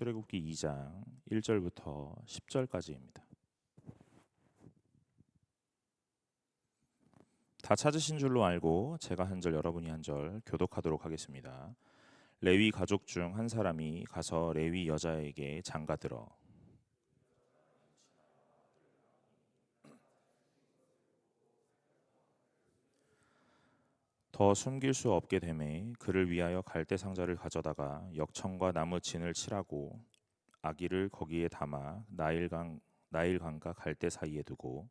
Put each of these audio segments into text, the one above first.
출애굽기 2장 1절부터 10절까지입니다. 다 찾으신 줄로 알고 제가 한 절 여러분이 한 절 교독하도록 하겠습니다. 레위 가족 중 한 사람이 가서 레위 여자에게 장가들어 더 숨길 수 없게 되매 그를 위하여 갈대 상자를 가져다가 역청과 나무 진을 칠하고 아기를 거기에 담아 나일강과 갈대 사이에 두고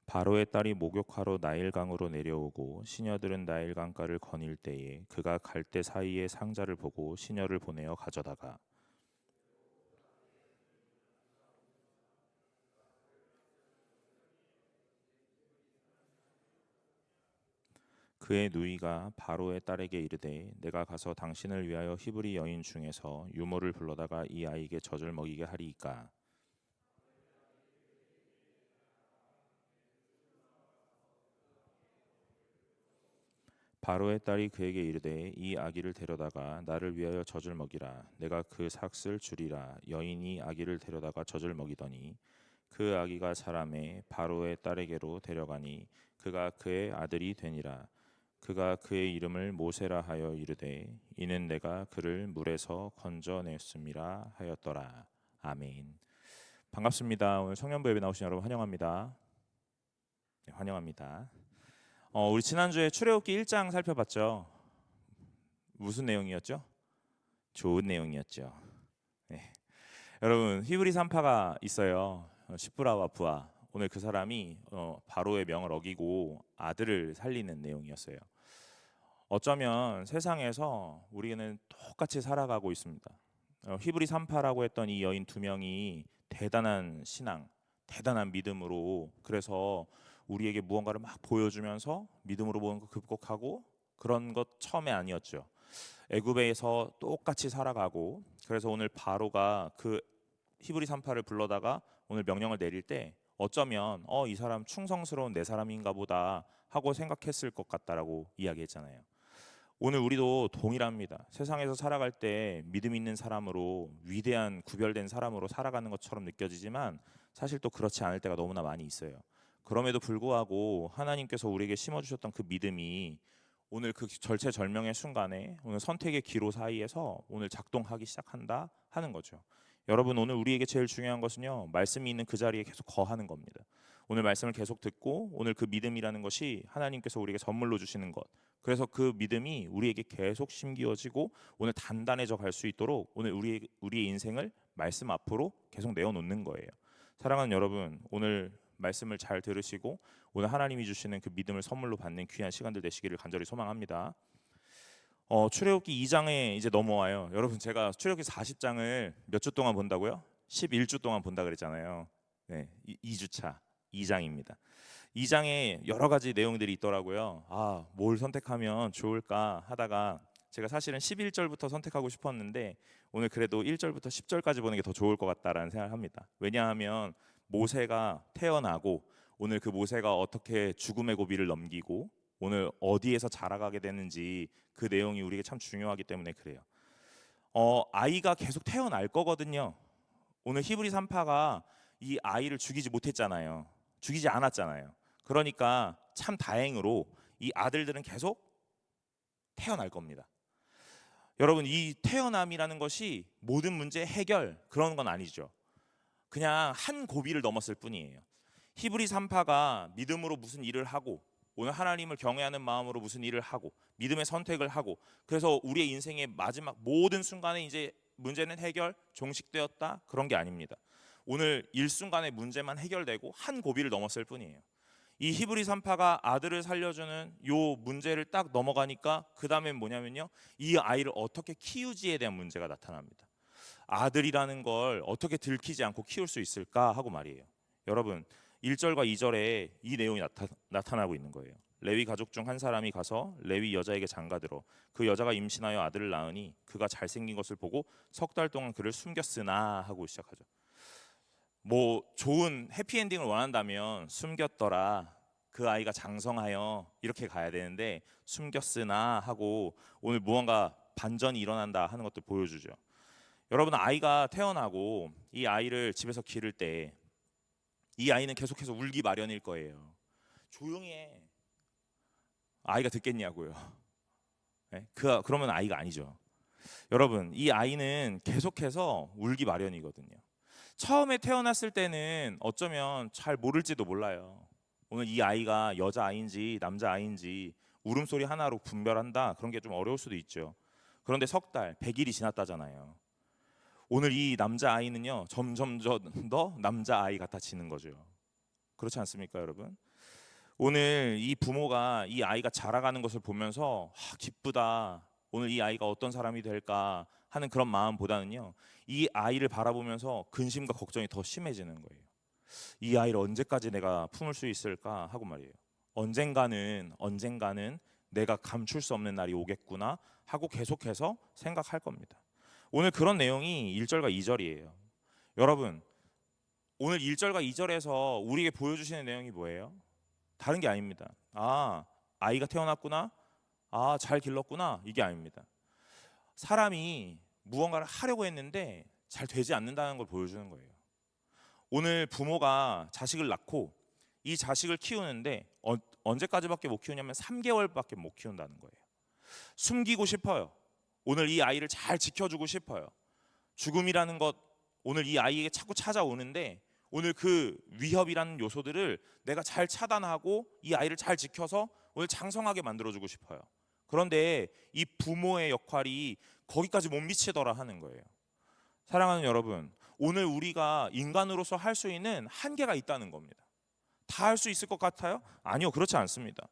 바로의 딸이 목욕하러 나일강으로 내려오고 시녀들은 나일강가를 거닐 때에 그가 갈대 사이에 상자를 보고 시녀를 보내어 가져다가 그의 누이가 바로의 딸에게 이르되 내가 가서 당신을 위하여 히브리 여인 중에서 유모를 불러다가 이 아이에게 젖을 먹이게 하리이까. 바로의 딸이 그에게 이르되 이 아기를 데려다가 나를 위하여 젖을 먹이라. 내가 그 삭을 주리라. 여인이 아기를 데려다가 젖을 먹이더니 그 아기가 자라매 바로의 딸에게로 데려가니 그가 그의 아들이 되니라. 그가 그의 이름을 모세라 하여 이르되 이는 내가 그를 물에서 건져냈음이라 하였더라. 아멘. 반갑습니다. 오늘 청년부 예배 나오신 여러분 환영합니다. 네, 환영합니다. 우리 지난주에 출애굽기 1장 살펴봤죠. 무슨 내용이었죠? 좋은 내용이었죠. 네. 여러분 히브리 산파가 있어요. 시브라와 부하. 오늘 그 사람이 바로의 명을 어기고 아들을 살리는 내용이었어요. 어쩌면 세상에서 우리는 똑같이 살아가고 있습니다. 히브리 산파라고 했던 이 여인 두 명이 대단한 신앙, 대단한 믿음으로 그래서 우리에게 무언가를 막 보여주면서 믿음으로 무언가 극복하고 그런 것 처음에 아니었죠. 애굽에서 똑같이 살아가고 그래서 오늘 바로가 그 히브리 산파를 불러다가 오늘 명령을 내릴 때 어쩌면 이 사람 충성스러운 내 사람인가 보다 하고 생각했을 것 같다라고 이야기했잖아요. 오늘 우리도 동일합니다. 세상에서 살아갈 때 믿음 있는 사람으로 위대한 구별된 사람으로 살아가는 것처럼 느껴지지만 사실 또 그렇지 않을 때가 너무나 많이 있어요. 그럼에도 불구하고 하나님께서 우리에게 심어주셨던 그 믿음이 오늘 그 절체절명의 순간에 오늘 선택의 기로 사이에서 오늘 작동하기 시작한다 하는 거죠. 여러분 오늘 우리에게 제일 중요한 것은요 말씀이 있는 그 자리에 계속 거하는 겁니다. 오늘 말씀을 계속 듣고 오늘 그 믿음이라는 것이 하나님께서 우리에게 선물로 주시는 것 그래서 그 믿음이 우리에게 계속 심기어지고 오늘 단단해져 갈 수 있도록 오늘 우리의 인생을 말씀 앞으로 계속 내어놓는 거예요. 사랑하는 여러분 오늘 말씀을 잘 들으시고 오늘 하나님이 주시는 그 믿음을 선물로 받는 귀한 시간들 되시기를 간절히 소망합니다. 출애굽기 2장에 이제 넘어와요. 여러분 제가 출애굽기 40장을 몇 주 동안 본다고요? 11주 동안 본다 그랬잖아요. 네, 2주차 2장입니다. 2장에 여러 가지 내용들이 있더라고요. 뭘 선택하면 좋을까 하다가 제가 사실은 11절부터 선택하고 싶었는데 오늘 그래도 1절부터 10절까지 보는 게 더 좋을 것 같다라는 생각을 합니다. 왜냐하면 모세가 태어나고 오늘 그 모세가 어떻게 죽음의 고비를 넘기고 오늘 어디에서 자라가게 되는지 그 내용이 우리에게 참 중요하기 때문에 그래요. 아이가 계속 태어날 거거든요. 오늘 히브리 산파가 이 아이를 죽이지 못했잖아요. 죽이지 않았잖아요. 그러니까 참 다행으로 이 아들들은 계속 태어날 겁니다. 여러분 이 태어남이라는 것이 모든 문제 해결 그런 건 아니죠. 그냥 한 고비를 넘었을 뿐이에요. 히브리 산파가 믿음으로 무슨 일을 하고 오늘 하나님을 경외하는 마음으로 무슨 일을 하고 믿음의 선택을 하고 그래서 우리의 인생의 마지막 모든 순간에 이제 문제는 해결 종식되었다 그런 게 아닙니다. 오늘 일순간의 문제만 해결되고 한 고비를 넘었을 뿐이에요. 이 히브리 산파가 아들을 살려주는 요 문제를 딱 넘어가니까 그 다음엔 뭐냐면요 이 아이를 어떻게 키우지에 대한 문제가 나타납니다. 아들이라는 걸 어떻게 들키지 않고 키울 수 있을까 하고 말이에요. 여러분 1절과 2절에 이 내용이 나타나고 있는 거예요. 레위 가족 중 한 사람이 가서 레위 여자에게 장가들어 그 여자가 임신하여 아들을 낳으니 그가 잘생긴 것을 보고 석 달 동안 그를 숨겼으나 하고 시작하죠. 뭐 좋은 해피엔딩을 원한다면 숨겼더라 그 아이가 장성하여 이렇게 가야 되는데 숨겼으나 하고 오늘 무언가 반전이 일어난다 하는 것도 보여주죠. 여러분, 아이가 태어나고 이 아이를 집에서 기를 때 이 아이는 계속해서 울기 마련일 거예요. 조용히 해. 아이가 듣겠냐고요. 네? 그러면 아이가 아니죠. 여러분, 이 아이는 계속해서 울기 마련이거든요. 처음에 태어났을 때는 어쩌면 잘 모를지도 몰라요. 오늘 이 아이가 여자아이인지 남자아이인지 울음소리 하나로 분별한다, 그런 게 좀 어려울 수도 있죠. 그런데 석 달, 100일이 지났다잖아요. 오늘 이 남자아이는요 점점 더 남자아이 같아지는 거죠. 그렇지 않습니까, 여러분? 오늘 이 부모가 이 아이가 자라가는 것을 보면서 기쁘다, 오늘 이 아이가 어떤 사람이 될까 하는 그런 마음보다는요, 이 아이를 바라보면서 근심과 걱정이 더 심해지는 거예요. 이 아이를 언제까지 내가 품을 수 있을까 하고 말이에요. 언젠가는 내가 감출 수 없는 날이 오겠구나 하고 계속해서 생각할 겁니다. 오늘 그런 내용이 1절과 2절이에요. 여러분, 오늘 1절과 2절에서 우리에게 보여주시는 내용이 뭐예요? 다른 게 아닙니다. 아이가 태어났구나, 잘 길렀구나, 이게 아닙니다. 사람이 무언가를 하려고 했는데 잘 되지 않는다는 걸 보여주는 거예요. 오늘 부모가 자식을 낳고 이 자식을 키우는데 언제까지밖에 못 키우냐면 3개월밖에 못 키운다는 거예요. 숨기고 싶어요. 오늘 이 아이를 잘 지켜주고 싶어요. 죽음이라는 것 오늘 이 아이에게 자꾸 찾아오는데 오늘 그 위협이라는 요소들을 내가 잘 차단하고 이 아이를 잘 지켜서 오늘 장성하게 만들어주고 싶어요. 그런데 이 부모의 역할이 거기까지 못 미치더라 하는 거예요. 사랑하는 여러분, 오늘 우리가 인간으로서 할 수 있는 한계가 있다는 겁니다. 다 할 수 있을 것 같아요? 아니요, 그렇지 않습니다.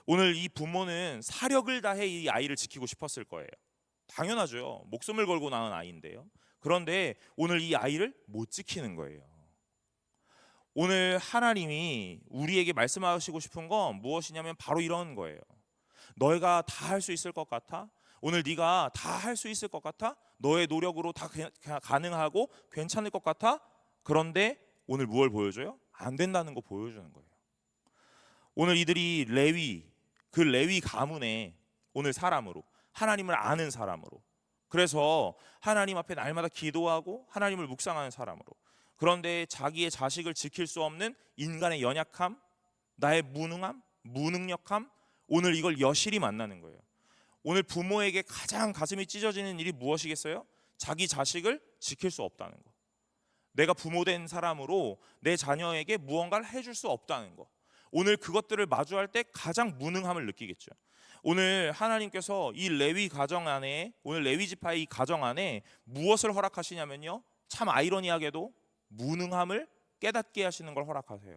오늘 이 부모는 사력을 다해 이 아이를 지키고 싶었을 거예요. 당연하죠. 목숨을 걸고 낳은 아이인데요. 그런데 오늘 이 아이를 못 지키는 거예요. 오늘 하나님이 우리에게 말씀하시고 싶은 건 무엇이냐면 바로 이런 거예요. 너희가 다 할 수 있을 것 같아? 오늘 네가 다 할 수 있을 것 같아? 너의 노력으로 다 가능하고 괜찮을 것 같아? 그런데 오늘 무엇을 보여줘요? 안 된다는 거 보여주는 거예요. 오늘 이들이 그 레위 가문의 오늘 사람으로, 하나님을 아는 사람으로, 그래서 하나님 앞에 날마다 기도하고 하나님을 묵상하는 사람으로, 그런데 자기의 자식을 지킬 수 없는 인간의 연약함, 나의 무능함, 무능력함, 오늘 이걸 여실히 만나는 거예요. 오늘 부모에게 가장 가슴이 찢어지는 일이 무엇이겠어요? 자기 자식을 지킬 수 없다는 거. 내가 부모된 사람으로 내 자녀에게 무언가를 해줄 수 없다는 거. 오늘 그것들을 마주할 때 가장 무능함을 느끼겠죠. 오늘 하나님께서 이 레위 가정 안에, 오늘 레위 지파의 이 가정 안에 무엇을 허락하시냐면요, 참 아이러니하게도 무능함을 깨닫게 하시는 걸 허락하세요.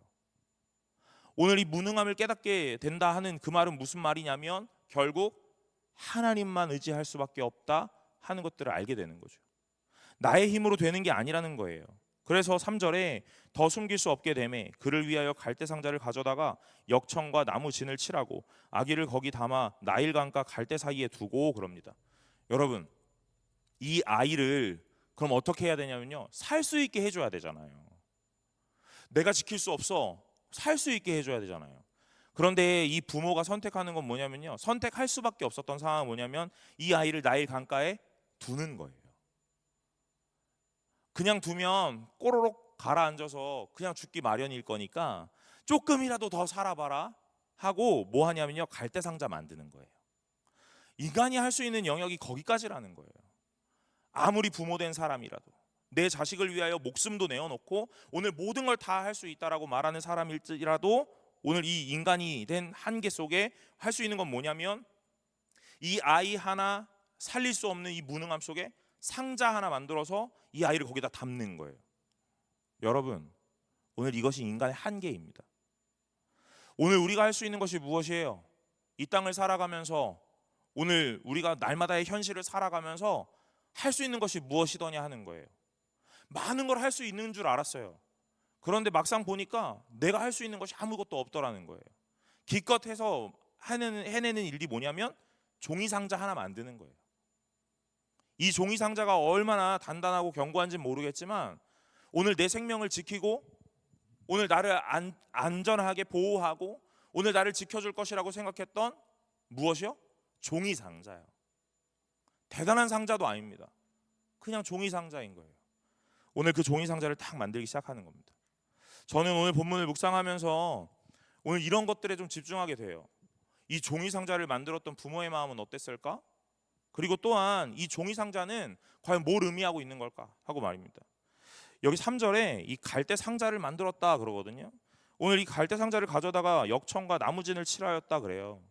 오늘 이 무능함을 깨닫게 된다 하는 그 말은 무슨 말이냐면 결국 하나님만 의지할 수밖에 없다 하는 것들을 알게 되는 거죠. 나의 힘으로 되는 게 아니라는 거예요. 그래서 3절에 더 숨길 수 없게 되매 그를 위하여 갈대 상자를 가져다가 역청과 나무 진을 칠하고 아기를 거기 담아 나일강과 갈대 사이에 두고 그럽니다. 여러분, 이 아이를 그럼 어떻게 해야 되냐면요, 살 수 있게 해줘야 되잖아요. 내가 지킬 수 없어, 살 수 있게 해줘야 되잖아요. 그런데 이 부모가 선택하는 건 뭐냐면요, 선택할 수밖에 없었던 상황은 뭐냐면 이 아이를 나일 강가에 두는 거예요. 그냥 두면 꼬로록 가라앉아서 그냥 죽기 마련일 거니까 조금이라도 더 살아봐라 하고 뭐 하냐면요, 갈대 상자 만드는 거예요. 인간이 할 수 있는 영역이 거기까지라는 거예요. 아무리 부모된 사람이라도 내 자식을 위하여 목숨도 내어놓고 오늘 모든 걸 다 할 수 있다라고 말하는 사람일지라도 오늘 이 인간이 된 한계 속에 할 수 있는 건 뭐냐면 이 아이 하나 살릴 수 없는 이 무능함 속에 상자 하나 만들어서 이 아이를 거기다 담는 거예요. 여러분, 오늘 이것이 인간의 한계입니다. 오늘 우리가 할 수 있는 것이 무엇이에요? 이 땅을 살아가면서 오늘 우리가 날마다의 현실을 살아가면서 할 수 있는 것이 무엇이더냐 하는 거예요. 많은 걸 할 수 있는 줄 알았어요. 그런데 막상 보니까 내가 할 수 있는 것이 아무것도 없더라는 거예요. 기껏 해서 해내는 일이 뭐냐면 종이 상자 하나 만드는 거예요. 이 종이 상자가 얼마나 단단하고 견고한지는 모르겠지만 오늘 내 생명을 지키고 오늘 나를 안전하게 보호하고 오늘 나를 지켜줄 것이라고 생각했던 무엇이요? 종이 상자요. 대단한 상자도 아닙니다. 그냥 종이 상자인 거예요. 오늘 그 종이 상자를 딱 만들기 시작하는 겁니다. 저는 오늘 본문을 묵상하면서 오늘 이런 것들에 좀 집중하게 돼요. 이 종이 상자를 만들었던 부모의 마음은 어땠을까? 그리고 또한 이 종이 상자는 과연 뭘 의미하고 있는 걸까 하고 말입니다. 여기 3절에 이 갈대 상자를 만들었다 그러거든요. 오늘 이 갈대 상자를 가져다가 역청과 나무진을 칠하였다 그래요.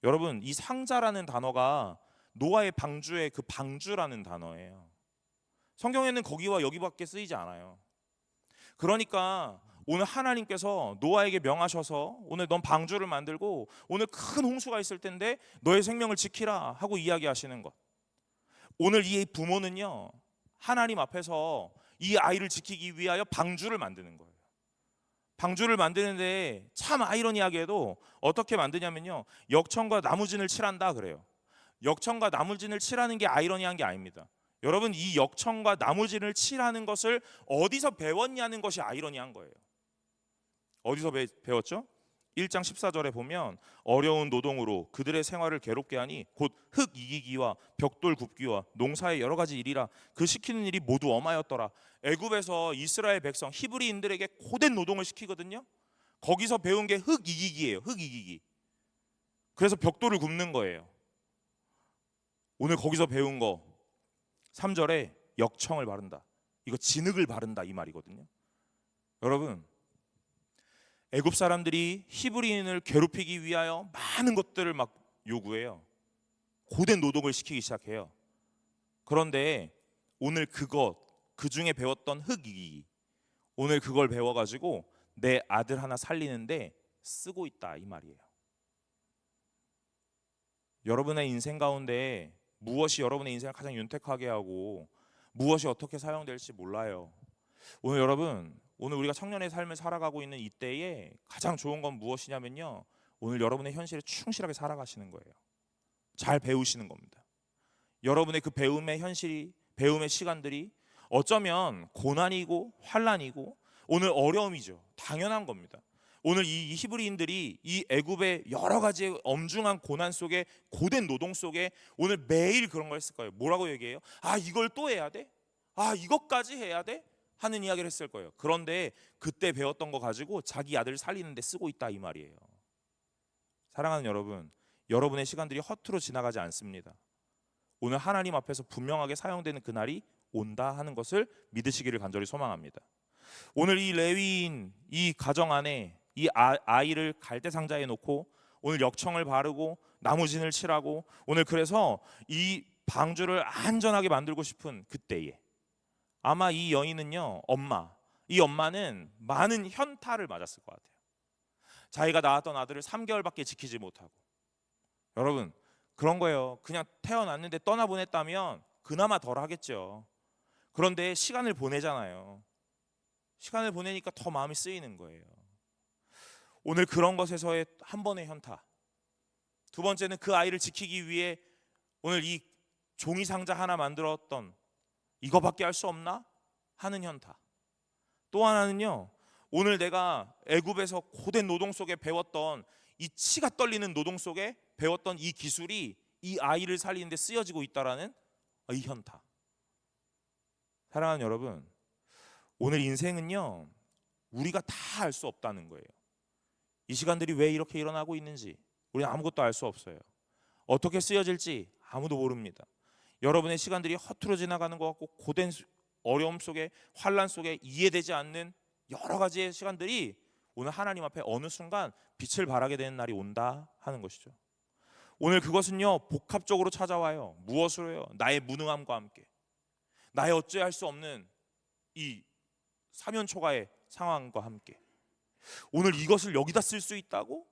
여러분, 이 상자라는 단어가 노아의 방주의 그 방주라는 단어예요. 성경에는 거기와 여기밖에 쓰이지 않아요. 그러니까 오늘 하나님께서 노아에게 명하셔서 오늘 넌 방주를 만들고 오늘 큰 홍수가 있을 텐데 너의 생명을 지키라 하고 이야기하시는 것. 오늘 이 부모는요, 하나님 앞에서 이 아이를 지키기 위하여 방주를 만드는 거예요. 방주를 만드는데 참 아이러니하게도 어떻게 만드냐면요, 역청과 나무진을 칠한다 그래요. 역청과 나무진을 칠하는 게 아이러니한 게 아닙니다. 여러분, 이 역청과 나무진을 칠하는 것을 어디서 배웠냐는 것이 아이러니한 거예요. 어디서 배웠죠? 1장 14절에 보면 어려운 노동으로 그들의 생활을 괴롭게 하니 곧 흙 이기기와 벽돌 굽기와 농사의 여러 가지 일이라 그 시키는 일이 모두 엄하였더라. 애굽에서 이스라엘 백성 히브리인들에게 고된 노동을 시키거든요. 거기서 배운 게 흙 이기기예요. 흙 이기기. 그래서 벽돌을 굽는 거예요. 오늘 거기서 배운 거 3절에 역청을 바른다. 이거 진흙을 바른다 이 말이거든요. 여러분, 애굽 사람들이 히브리인을 괴롭히기 위하여 많은 것들을 막 요구해요. 고된 노동을 시키기 시작해요. 그런데 오늘 그 중에 배웠던 흙이기, 오늘 그걸 배워가지고 내 아들 하나 살리는데 쓰고 있다 이 말이에요. 여러분의 인생 가운데 무엇이 여러분의 인생을 가장 윤택하게 하고 무엇이 어떻게 사용될지 몰라요. 오늘 여러분, 오늘 우리가 청년의 삶을 살아가고 있는 이때에 가장 좋은 건 무엇이냐면요, 오늘 여러분의 현실에 충실하게 살아가시는 거예요. 잘 배우시는 겁니다. 여러분의 그 배움의 현실이, 배움의 시간들이 어쩌면 고난이고 환난이고 오늘 어려움이죠. 당연한 겁니다. 오늘 이 히브리인들이 이 애굽의 여러 가지 엄중한 고난 속에, 고된 노동 속에 오늘 매일 그런 걸 했을 거예요. 뭐라고 얘기해요? 아, 이걸 또 해야 돼? 아, 이것까지 해야 돼? 하는 이야기를 했을 거예요. 그런데 그때 배웠던 거 가지고 자기 아들 살리는데 쓰고 있다 이 말이에요. 사랑하는 여러분, 여러분의 시간들이 허투루 지나가지 않습니다. 오늘 하나님 앞에서 분명하게 사용되는 그날이 온다 하는 것을 믿으시기를 간절히 소망합니다. 오늘 이 레위인 이 가정 안에 이 아이를 갈대 상자에 놓고 오늘 역청을 바르고 나무진을 칠하고 오늘 그래서 이 방주를 안전하게 만들고 싶은 그때에 아마 이 여인은요, 이 엄마는 많은 현타를 맞았을 것 같아요. 자기가 낳았던 아들을 3개월밖에 지키지 못하고. 여러분, 그런 거예요. 그냥 태어났는데 떠나보냈다면 그나마 덜 하겠죠. 그런데 시간을 보내잖아요. 시간을 보내니까 더 마음이 쓰이는 거예요. 오늘 그런 것에서의 한 번의 현타. 두 번째는 그 아이를 지키기 위해 오늘 이 종이 상자 하나 만들었던 이거밖에 할 수 없나? 하는 현타. 또 하나는요, 오늘 내가 애굽에서 고된 노동 속에 배웠던 이 치가 떨리는 노동 속에 배웠던 이 기술이 이 아이를 살리는데 쓰여지고 있다라는 이 현타. 사랑하는 여러분, 오늘 인생은요, 우리가 다 알 수 없다는 거예요. 이 시간들이 왜 이렇게 일어나고 있는지 우리는 아무것도 알 수 없어요. 어떻게 쓰여질지 아무도 모릅니다. 여러분의 시간들이 허투루 지나가는 것 같고 고된 어려움 속에, 환난 속에 이해되지 않는 여러 가지의 시간들이 오늘 하나님 앞에 어느 순간 빛을 발하게 되는 날이 온다 하는 것이죠. 오늘 그것은요, 복합적으로 찾아와요. 무엇으로요? 나의 무능함과 함께, 나의 어찌할 수 없는 이 사면초가의 상황과 함께. 오늘 이것을 여기다 쓸 수 있다고?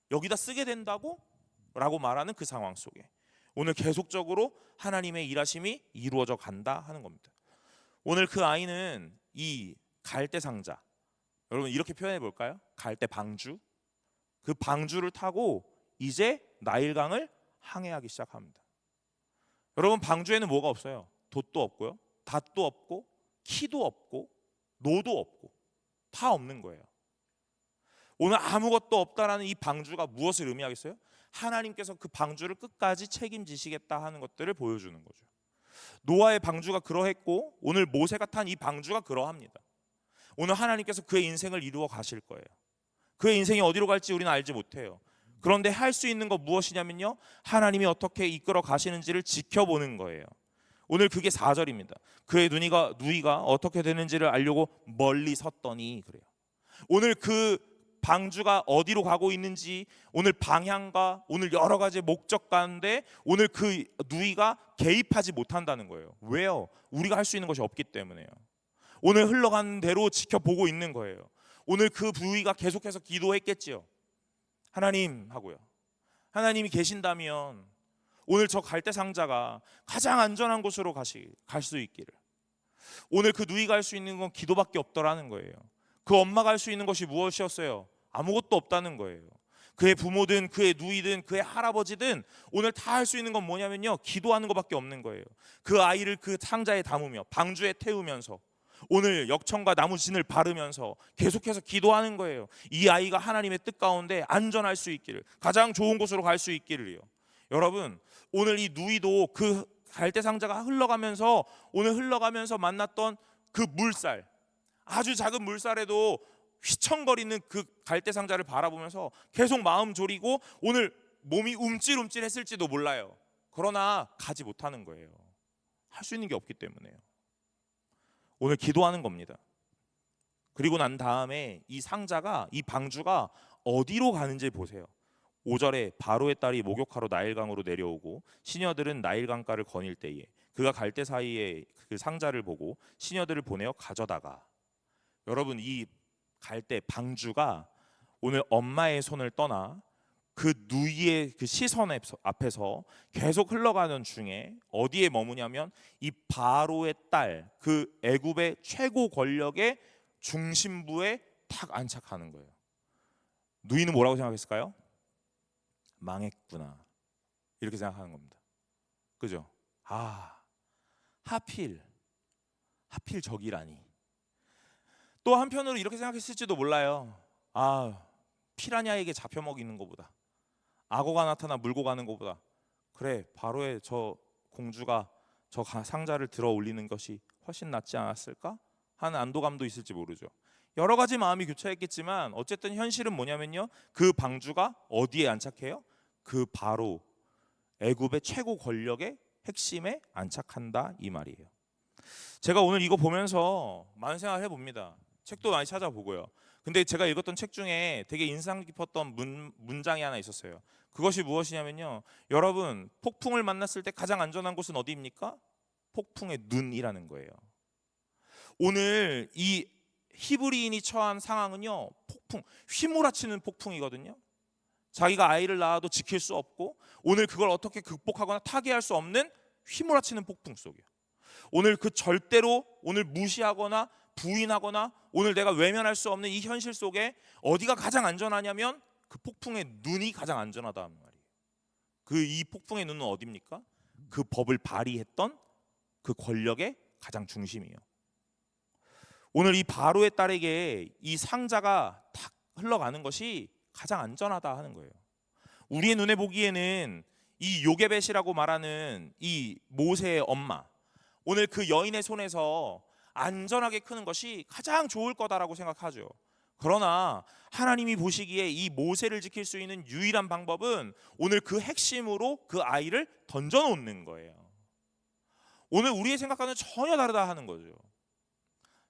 여기다 쓰게 된다고? 라고 말하는 그 상황 속에 오늘 계속적으로 하나님의 일하심이 이루어져 간다 하는 겁니다. 오늘 그 아이는 이 갈대 상자, 여러분 이렇게 표현해 볼까요? 갈대 방주, 그 방주를 타고 이제 나일강을 항해하기 시작합니다. 여러분, 방주에는 뭐가 없어요? 돛도 없고요, 닷도 없고, 키도 없고, 노도 없고, 다 없는 거예요. 오늘 아무것도 없다라는 이 방주가 무엇을 의미하겠어요? 하나님께서 그 방주를 끝까지 책임지시겠다 하는 것들을 보여주는 거죠. 노아의 방주가 그러했고 오늘 모세가 탄 이 방주가 그러합니다. 오늘 하나님께서 그의 인생을 이루어 가실 거예요. 그의 인생이 어디로 갈지 우리는 알지 못해요. 그런데 할 수 있는 것 무엇이냐면요, 하나님이 어떻게 이끌어 가시는지를 지켜보는 거예요. 오늘 그게 4절입니다. 그의 누이가 어떻게 되는지를 알려고 멀리 섰더니, 그래요. 오늘 그 방주가 어디로 가고 있는지, 오늘 방향과 오늘 여러 가지 목적 가운데 오늘 그 누이가 개입하지 못한다는 거예요. 왜요? 우리가 할 수 있는 것이 없기 때문에요. 오늘 흘러가는 대로 지켜보고 있는 거예요. 오늘 그 누이가 계속해서 기도했겠지요. 하나님 하고요. 하나님이 계신다면 오늘 저 갈대 상자가 가장 안전한 곳으로 갈 수 있기를. 오늘 그 누이가 할 수 있는 건 기도밖에 없더라는 거예요. 그 엄마가 할 수 있는 것이 무엇이었어요? 아무것도 없다는 거예요. 그의 부모든 그의 누이든 그의 할아버지든 오늘 다 할 수 있는 건 뭐냐면요, 기도하는 것밖에 없는 거예요. 그 아이를 그 상자에 담으며 방주에 태우면서 오늘 역청과 나무진을 바르면서 계속해서 기도하는 거예요. 이 아이가 하나님의 뜻 가운데 안전할 수 있기를, 가장 좋은 곳으로 갈 수 있기를요. 여러분, 오늘 이 누이도 그 갈대 상자가 흘러가면서 오늘 흘러가면서 만났던 그 물살, 아주 작은 물살에도 휘청거리는 그 갈대 상자를 바라보면서 계속 마음 졸이고 오늘 몸이 움찔움찔했을지도 몰라요. 그러나 가지 못하는 거예요. 할 수 있는 게 없기 때문에요. 오늘 기도하는 겁니다. 그리고 난 다음에 이 상자가, 이 방주가 어디로 가는지 보세요. 5절에 바로의 딸이 목욕하러 나일강으로 내려오고 시녀들은 나일강가를 거닐 때에 그가 갈대 사이에 그 상자를 보고 시녀들을 보내어 가져다가. 여러분, 이 갈대 방주가 오늘 엄마의 손을 떠나 그 누이의 그 시선 앞에서 계속 흘러가는 중에 어디에 머무냐면 이 바로의 딸, 그 애굽의 최고 권력의 중심부에 탁 안착하는 거예요. 누이는 뭐라고 생각했을까요? 망했구나, 이렇게 생각하는 겁니다. 그죠? 하필 저기라니. 또 한편으로 이렇게 생각했을지도 몰라요. 피라냐에게 잡혀 먹이는 것보다, 악어가 나타나 물고 가는 것보다, 그래, 바로의 저 공주가 저 상자를 들어 올리는 것이 훨씬 낫지 않았을까 하는 안도감도 있을지 모르죠. 여러 가지 마음이 교차했겠지만 어쨌든 현실은 뭐냐면요, 그 방주가 어디에 안착해요? 그 바로 애굽의 최고 권력의 핵심에 안착한다, 이 말이에요. 제가 오늘 이거 보면서 많은 생각을 해봅니다. 책도 많이 찾아보고요. 근데 제가 읽었던 책 중에 되게 인상 깊었던 문장이 하나 있었어요. 그것이 무엇이냐면요, 여러분, 폭풍을 만났을 때 가장 안전한 곳은 어디입니까? 폭풍의 눈이라는 거예요. 오늘 이 히브리인이 처한 상황은요, 폭풍, 휘몰아치는 폭풍이거든요. 자기가 아이를 낳아도 지킬 수 없고 오늘 그걸 어떻게 극복하거나 타개할 수 없는 휘몰아치는 폭풍 속이에요. 오늘 그 절대로 오늘 무시하거나 부인하거나 오늘 내가 외면할 수 없는 이 현실 속에 어디가 가장 안전하냐면 그 폭풍의 눈이 가장 안전하다는 말이에요. 이 폭풍의 눈은 어디입니까? 그 법을 발휘했던 그 권력의 가장 중심이에요. 오늘 이 바로의 딸에게 이 상자가 탁 흘러가는 것이 가장 안전하다 하는 거예요. 우리의 눈에 보기에는 이 요게벳이라고 말하는 이 모세의 엄마, 오늘 그 여인의 손에서 안전하게 크는 것이 가장 좋을 거다라고 생각하죠. 그러나 하나님이 보시기에 이 모세를 지킬 수 있는 유일한 방법은 오늘 그 핵심으로 그 아이를 던져놓는 거예요. 오늘 우리의 생각과는 전혀 다르다 하는 거죠.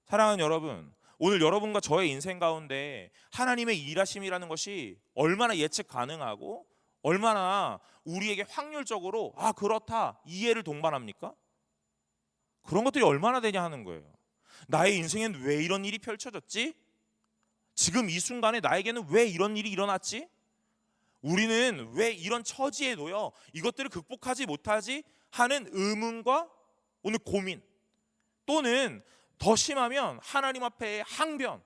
사랑하는 여러분, 오늘 여러분과 저의 인생 가운데 하나님의 일하심이라는 것이 얼마나 예측 가능하고 얼마나 우리에게 확률적으로 그렇다 이해를 동반합니까? 그런 것들이 얼마나 되냐 하는 거예요. 나의 인생엔 왜 이런 일이 펼쳐졌지? 지금 이 순간에 나에게는 왜 이런 일이 일어났지? 우리는 왜 이런 처지에 놓여 이것들을 극복하지 못하지 하는 의문과 오늘 고민, 또는 더 심하면 하나님 앞에 항변,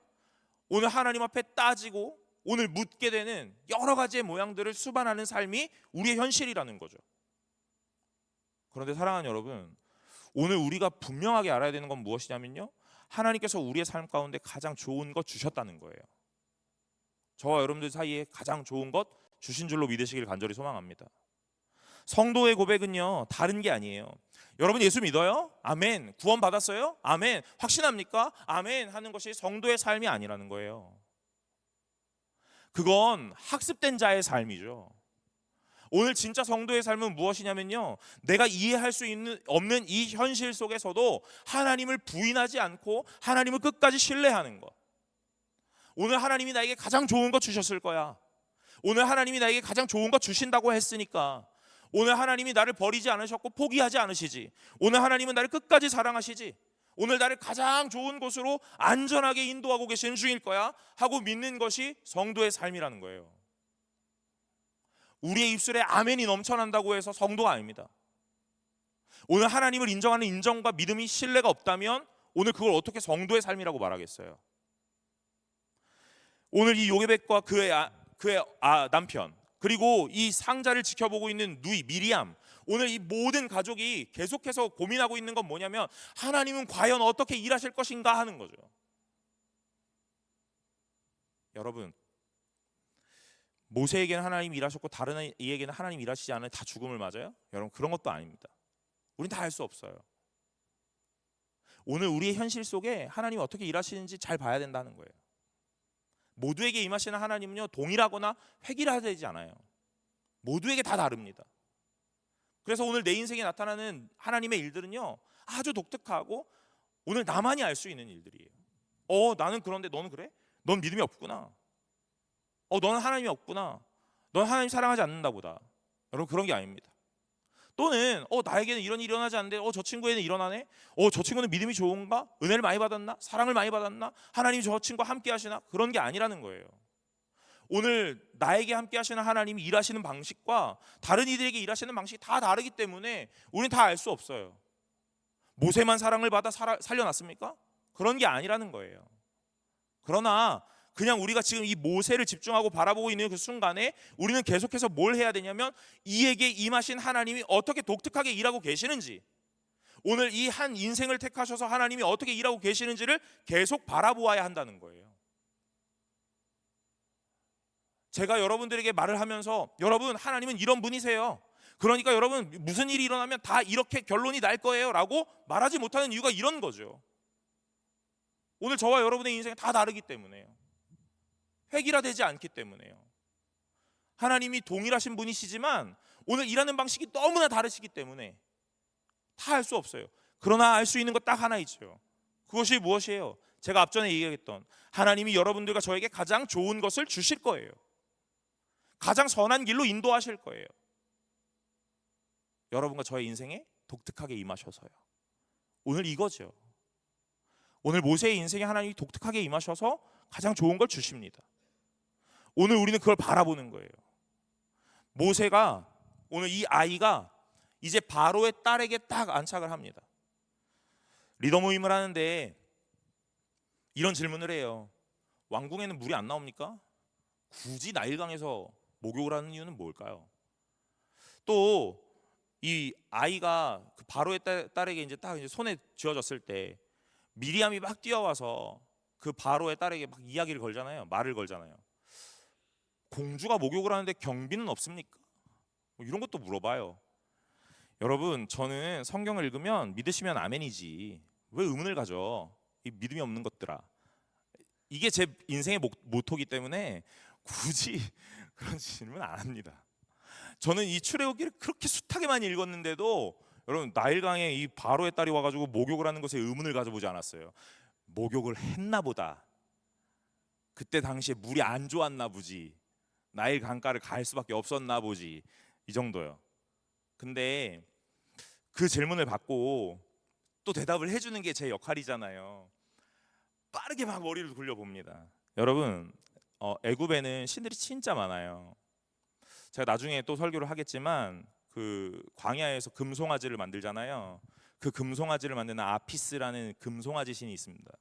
오늘 하나님 앞에 따지고 오늘 묻게 되는 여러 가지의 모양들을 수반하는 삶이 우리의 현실이라는 거죠. 그런데 사랑하는 여러분, 오늘 우리가 분명하게 알아야 되는 건 무엇이냐면요, 하나님께서 우리의 삶 가운데 가장 좋은 거 주셨다는 거예요. 저와 여러분들 사이에 가장 좋은 것 주신 줄로 믿으시길 간절히 소망합니다. 성도의 고백은요, 다른 게 아니에요. 여러분 예수 믿어요? 아멘. 구원 받았어요? 아멘. 확신합니까? 아멘 하는 것이 성도의 삶이 아니라는 거예요. 그건 학습된 자의 삶이죠. 오늘 진짜 성도의 삶은 무엇이냐면요, 내가 이해할 수 없는 이 현실 속에서도 하나님을 부인하지 않고 하나님을 끝까지 신뢰하는 것. 오늘 하나님이 나에게 가장 좋은 거 주셨을 거야. 오늘 하나님이 나에게 가장 좋은 거 주신다고 했으니까, 오늘 하나님이 나를 버리지 않으셨고 포기하지 않으시지, 오늘 하나님은 나를 끝까지 사랑하시지, 오늘 나를 가장 좋은 곳으로 안전하게 인도하고 계시는 중일 거야 하고 믿는 것이 성도의 삶이라는 거예요. 우리의 입술에 아멘이 넘쳐난다고 해서 성도가 아닙니다. 오늘 하나님을 인정하는 인정과 믿음이 신뢰가 없다면 오늘 그걸 어떻게 성도의 삶이라고 말하겠어요? 오늘 이 요게벳과 그의 남편, 그리고 이 상자를 지켜보고 있는 누이 미리암, 오늘 이 모든 가족이 계속해서 고민하고 있는 건 뭐냐면 하나님은 과연 어떻게 일하실 것인가 하는 거죠. 여러분, 모세에게는 하나님이 일하셨고 다른 이에게는 하나님이 일하시지 않으면 다 죽음을 맞아요? 여러분, 그런 것도 아닙니다. 우린 다 알 수 없어요. 오늘 우리의 현실 속에 하나님이 어떻게 일하시는지 잘 봐야 된다는 거예요. 모두에게 임하시는 하나님은요, 동일하거나 획일화되지 않아요. 모두에게 다 다릅니다. 그래서 오늘 내 인생에 나타나는 하나님의 일들은요, 아주 독특하고 오늘 나만이 알 수 있는 일들이에요. 나는 그런데 너는 그래? 넌 믿음이 없구나. 너는 하나님이 없구나. 넌 하나님 사랑하지 않는다 보다. 여러분, 그런 게 아닙니다. 또는 나에게는 이런 일이 일어나지 않는데 저 친구에는 일어나네. 저 친구는 믿음이 좋은가? 은혜를 많이 받았나? 사랑을 많이 받았나? 하나님이 저 친구와 함께 하시나? 그런 게 아니라는 거예요. 오늘 나에게 함께 하시는 하나님이 일하시는 방식과 다른 이들에게 일하시는 방식이 다 다르기 때문에 우리는 다 알 수 없어요. 모세만 사랑을 받아 살려놨습니까? 그런 게 아니라는 거예요. 그러나 그냥 우리가 지금 이 모세를 집중하고 바라보고 있는 그 순간에 우리는 계속해서 뭘 해야 되냐면 이에게 임하신 하나님이 어떻게 독특하게 일하고 계시는지, 오늘 이 한 인생을 택하셔서 하나님이 어떻게 일하고 계시는지를 계속 바라보아야 한다는 거예요. 제가 여러분들에게 말을 하면서 여러분, 하나님은 이런 분이세요, 그러니까 여러분 무슨 일이 일어나면 다 이렇게 결론이 날 거예요 라고 말하지 못하는 이유가 이런 거죠. 오늘 저와 여러분의 인생이 다 다르기 때문에요. 획일화되지 않기 때문에요. 하나님이 동일하신 분이시지만 오늘 일하는 방식이 너무나 다르시기 때문에 다 알 수 없어요. 그러나 알 수 있는 것 딱 하나 있죠. 그것이 무엇이에요? 제가 앞전에 얘기했던 하나님이 여러분들과 저에게 가장 좋은 것을 주실 거예요. 가장 선한 길로 인도하실 거예요. 여러분과 저의 인생에 독특하게 임하셔서요. 오늘 이거죠. 오늘 모세의 인생에 하나님이 독특하게 임하셔서 가장 좋은 걸 주십니다. 오늘 우리는 그걸 바라보는 거예요. 모세가, 오늘 이 아이가 이제 바로의 딸에게 딱 안착을 합니다. 리더 모임을 하는데 이런 질문을 해요. 왕궁에는 물이 안 나옵니까? 굳이 나일강에서 목욕을 하는 이유는 뭘까요? 또 이 아이가 그 바로의 딸에게 이제 딱 이제 손에 쥐어졌을 때 미리암이 막 뛰어와서 그 바로의 딸에게 막 이야기를 걸잖아요. 말을 걸잖아요. 공주가 목욕을 하는데 경비는 없습니까? 뭐 이런 것도 물어봐요. 여러분, 저는 성경을 읽으면 믿으시면 아멘이지 왜 의문을 가져? 이 믿음이 없는 것들아. 이게 제 인생의 모토기 때문에 굳이 그런 질문 안 합니다. 저는 이 출애굽기를 그렇게 숱하게 많이 읽었는데도 여러분, 나일강에 이 바로의 딸이 와가지고 목욕을 하는 것에 의문을 가져보지 않았어요. 목욕을 했나 보다. 그때 당시에 물이 안 좋았나 보지. 나일 강가를 갈 수밖에 없었나 보지. 이 정도요. 근데 그 질문을 받고 또 대답을 해주는 게 제 역할이잖아요. 빠르게 막 머리를 돌려봅니다. 여러분, 애굽에는 신들이 진짜 많아요. 제가 나중에 또 설교를 하겠지만 그 광야에서 금송아지를 만들잖아요. 그 금송아지를 만드는 아피스라는 금송아지 신이 있습니다.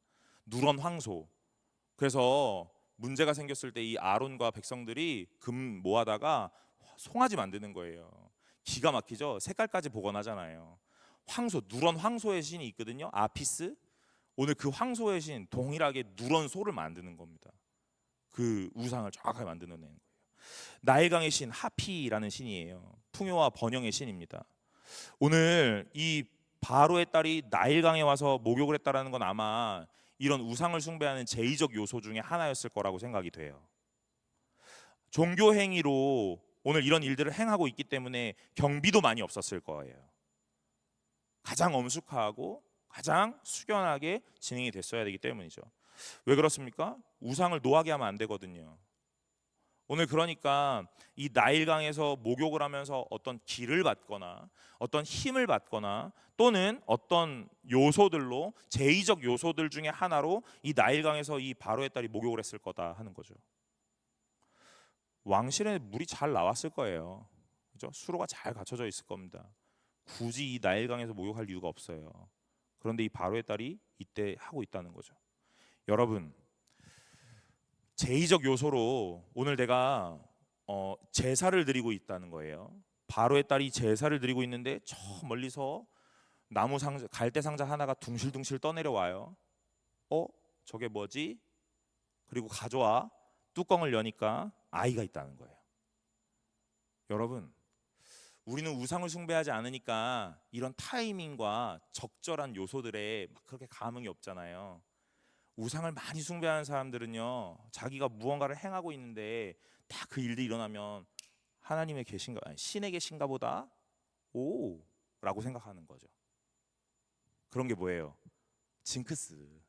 누런 황소. 그래서 문제가 생겼을 때 이 아론과 백성들이 금 모아다가 송아지 만드는 거예요. 기가 막히죠. 색깔까지 복원하잖아요. 황소, 누런 황소의 신이 있거든요. 아피스. 오늘 그 황소의 신 동일하게 누런 소를 만드는 겁니다. 그 우상을 정확하게 만들어내는 거예요. 나일강의 신 하피라는 신이에요. 풍요와 번영의 신입니다. 오늘 이 바로의 딸이 나일강에 와서 목욕을 했다라는 건 아마 이런 우상을 숭배하는 제의적 요소 중에 하나였을 거라고 생각이 돼요. 종교 행위로 오늘 이런 일들을 행하고 있기 때문에 경비도 많이 없었을 거예요. 가장 엄숙하고 가장 숙연하게 진행이 됐어야 되기 때문이죠. 왜 그렇습니까? 우상을 노하게 하면 안 되거든요. 오늘 그러니까 이 나일강에서 목욕을 하면서 어떤 기를 받거나 어떤 힘을 받거나 또는 어떤 요소들로 제의적 요소들 중에 하나로 이 나일강에서 이 바로의 딸이 목욕을 했을 거다 하는 거죠. 왕실에 물이 잘 나왔을 거예요. 그죠? 수로가 잘 갖춰져 있을 겁니다. 굳이 이 나일강에서 목욕할 이유가 없어요. 그런데 이 바로의 딸이 이때 하고 있다는 거죠. 여러분, 제의적 요소로 오늘 내가 제사를 드리고 있다는 거예요. 바로의 딸이 제사를 드리고 있는데 저 멀리서 나무 상자, 갈대 상자 하나가 둥실둥실 떠내려 와요. 저게 뭐지? 그리고 가져와. 뚜껑을 여니까 아이가 있다는 거예요. 여러분, 우리는 우상을 숭배하지 않으니까 이런 타이밍과 적절한 요소들에 막 그렇게 감흥이 없잖아요. 우상을 많이 숭배하는 사람들은요, 자기가 무언가를 행하고 있는데 딱 그 일들이 일어나면 하나님의 계신가, 아니, 신의 계신가 보다 라고 생각하는 거죠. 그런 게 뭐예요? 징크스.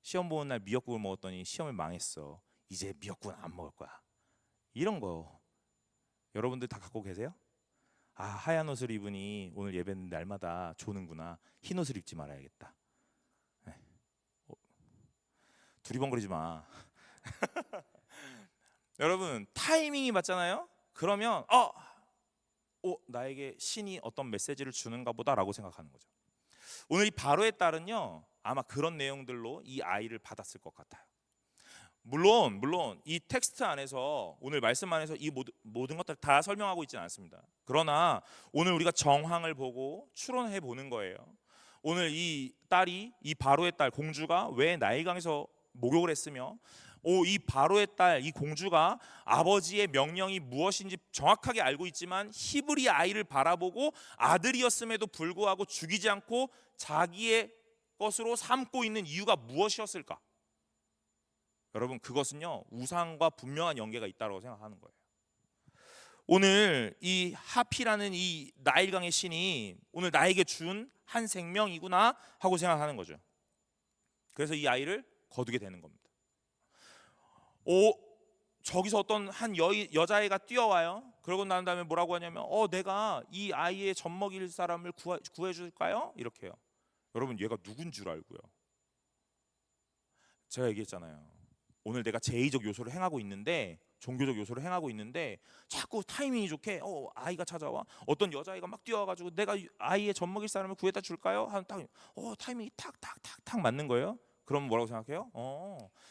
시험 보는 날 미역국을 먹었더니 시험을 망했어. 이제 미역국은 안 먹을 거야. 이런 거 여러분들 다 갖고 계세요? 하얀 옷을 입으니 오늘 예배는 날마다 조는구나. 흰 옷을 입지 말아야겠다. 두리번거리지 마. 여러분, 타이밍이 맞잖아요. 그러면 나에게 신이 어떤 메시지를 주는가 보다라고 생각하는 거죠. 오늘 이 바로의 딸은요, 아마 그런 내용들로 이 아이를 받았을 것 같아요. 물론 이 텍스트 안에서, 오늘 말씀 안에서 이 모든 것들 다 설명하고 있지는 않습니다. 그러나 오늘 우리가 정황을 보고 추론해 보는 거예요. 오늘 이 딸이, 이 바로의 딸 공주가 왜 나일강에서 목욕을 했으며, 이 바로의 딸, 이 공주가 아버지의 명령이 무엇인지 정확하게 알고 있지만 히브리 아이를 바라보고 아들이었음에도 불구하고 죽이지 않고 자기의 것으로 삼고 있는 이유가 무엇이었을까? 여러분, 그것은요, 우상과 분명한 연계가 있다고 생각하는 거예요. 오늘 이 하피라는 이 나일강의 신이 오늘 나에게 준 한 생명이구나 하고 생각하는 거죠. 그래서 이 아이를 거두게 되는 겁니다. 저기서 어떤 한 여자애가 뛰어와요. 그러고 난 다음에 뭐라고 하냐면 내가 이 아이의 젖 먹일 사람을 구해줄까요? 이렇게 해요. 여러분, 얘가 누군 줄 알고요? 제가 얘기했잖아요. 오늘 내가 제의적 요소를 행하고 있는데, 종교적 요소를 행하고 있는데 자꾸 타이밍이 좋게 아이가 찾아와. 어떤 여자아이가 막 뛰어와가지고 내가 아이의 젖 먹일 사람을 구해다 줄까요? 하는 타이밍이 탁탁탁탁 맞는 거예요. 그럼 뭐라고 생각해요?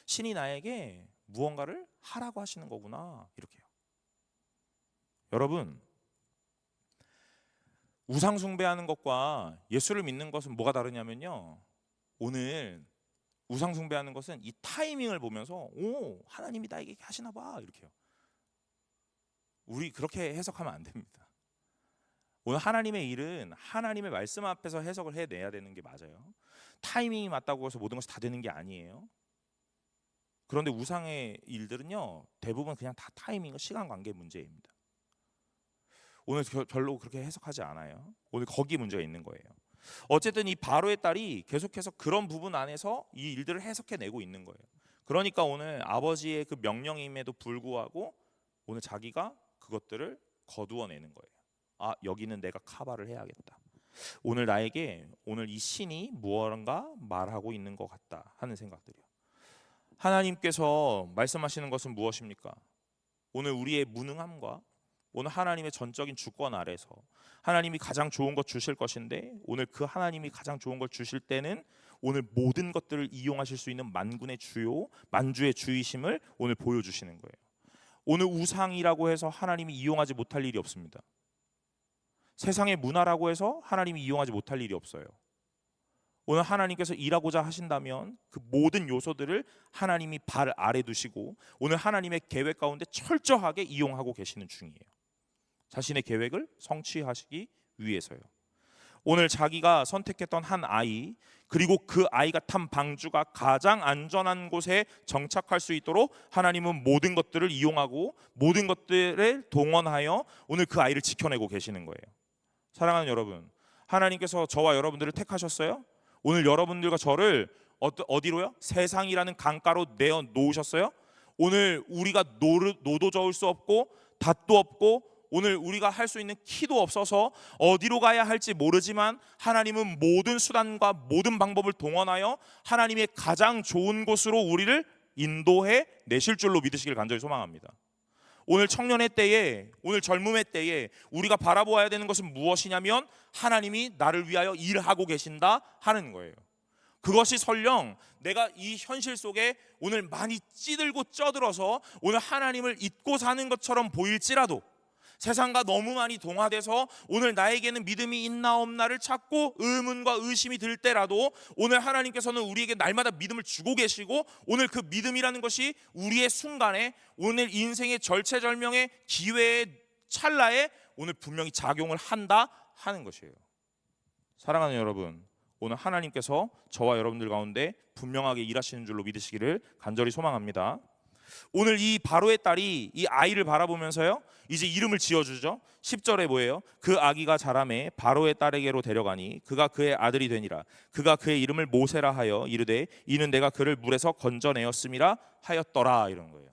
신이 나에게 무언가를 하라고 하시는 거구나, 이렇게요. 여러분, 우상 숭배하는 것과 예수를 믿는 것은 뭐가 다르냐면요, 오늘 우상 숭배하는 것은 이 타이밍을 보면서 하나님이 나에게 하시나 봐, 이렇게요. 우리 그렇게 해석하면 안 됩니다. 오늘 하나님의 일은 하나님의 말씀 앞에서 해석을 해내야 되는 게 맞아요. 타이밍이 맞다고 해서 모든 것이 다 되는 게 아니에요. 그런데 우상의 일들은요, 대부분 그냥 다 타이밍과 시간 관계 문제입니다. 오늘 별로 그렇게 해석하지 않아요. 오늘 거기 문제가 있는 거예요. 어쨌든 이 바로의 딸이 계속해서 그런 부분 안에서 이 일들을 해석해내고 있는 거예요. 그러니까 오늘 아버지의 그 명령임에도 불구하고 오늘 자기가 그것들을 거두어내는 거예요. 여기는 내가 커버를 해야겠다. 오늘 나에게 오늘 이 신이 무언가 말하고 있는 것 같다 하는 생각들이요. 하나님께서 말씀하시는 것은 무엇입니까? 오늘 우리의 무능함과 오늘 하나님의 전적인 주권 아래서 하나님이 가장 좋은 것 주실 것인데, 오늘 그 하나님이 가장 좋은 걸 주실 때는 오늘 모든 것들을 이용하실 수 있는 만군의 주요, 만주의 주이심을 오늘 보여주시는 거예요. 오늘 우상이라고 해서 하나님이 이용하지 못할 일이 없습니다. 세상의 문화라고 해서 하나님이 이용하지 못할 일이 없어요. 오늘 하나님께서 일하고자 하신다면 그 모든 요소들을 하나님이 발 아래 두시고 오늘 하나님의 계획 가운데 철저하게 이용하고 계시는 중이에요. 자신의 계획을 성취하시기 위해서요. 오늘 자기가 선택했던 한 아이, 그리고 그 아이가 탄 방주가 가장 안전한 곳에 정착할 수 있도록 하나님은 모든 것들을 이용하고 모든 것들을 동원하여 오늘 그 아이를 지켜내고 계시는 거예요. 사랑하는 여러분, 하나님께서 저와 여러분들을 택하셨어요. 오늘 여러분들과 저를 어디로요? 세상이라는 강가로 내어 놓으셨어요. 오늘 우리가 노도 저을 수 없고 닷도 없고 오늘 우리가 할 수 있는 키도 없어서 어디로 가야 할지 모르지만 하나님은 모든 수단과 모든 방법을 동원하여 하나님의 가장 좋은 곳으로 우리를 인도해 내실 줄로 믿으시길 간절히 소망합니다. 오늘 청년의 때에, 오늘 젊음의 때에 우리가 바라보아야 되는 것은 무엇이냐면 하나님이 나를 위하여 일하고 계신다 하는 거예요. 그것이 설령 내가 이 현실 속에 오늘 많이 찌들고 쪄들어서 오늘 하나님을 잊고 사는 것처럼 보일지라도, 세상과 너무 많이 동화돼서 오늘 나에게는 믿음이 있나 없나를 찾고 의문과 의심이 들 때라도 오늘 하나님께서는 우리에게 날마다 믿음을 주고 계시고 오늘 그 믿음이라는 것이 우리의 순간에, 오늘 인생의 절체절명의 기회의 찰나에 오늘 분명히 작용을 한다 하는 것이에요. 사랑하는 여러분, 오늘 하나님께서 저와 여러분들 가운데 분명하게 일하시는 줄로 믿으시기를 간절히 소망합니다. 오늘 이 바로의 딸이 이 아이를 바라보면서요, 이제 이름을 지어주죠. 10절에 뭐예요? 그 아기가 자라매 바로의 딸에게로 데려가니 그가 그의 아들이 되니라. 그가 그의 이름을 모세라 하여 이르되 이는 내가 그를 물에서 건져내었음이라 하였더라. 이런 거예요.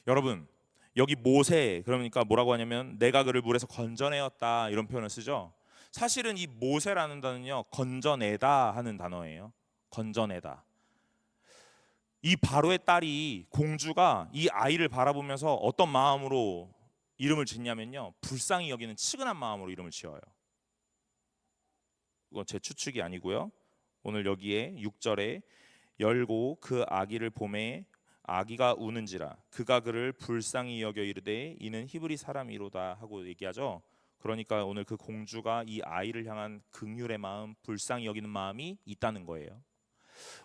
여러분, 여기 모세, 그러니까 뭐라고 하냐면 내가 그를 물에서 건져내었다 이런 표현을 쓰죠. 사실은 이 모세라는 단어는요, 건져내다 하는 단어예요. 건져내다. 이 바로의 딸이, 공주가 이 아이를 바라보면서 어떤 마음으로 이름을 짓냐면요, 불쌍히 여기는 측은한 마음으로 이름을 지어요. 이건 제 추측이 아니고요. 오늘 여기에 6절에 열고 그 아기를 보매 아기가 우는지라 그가 그를 불쌍히 여겨 이르되 이는 히브리 사람이로다 하고 얘기하죠. 그러니까 오늘 그 공주가 이 아이를 향한 긍휼의 마음, 불쌍히 여기는 마음이 있다는 거예요.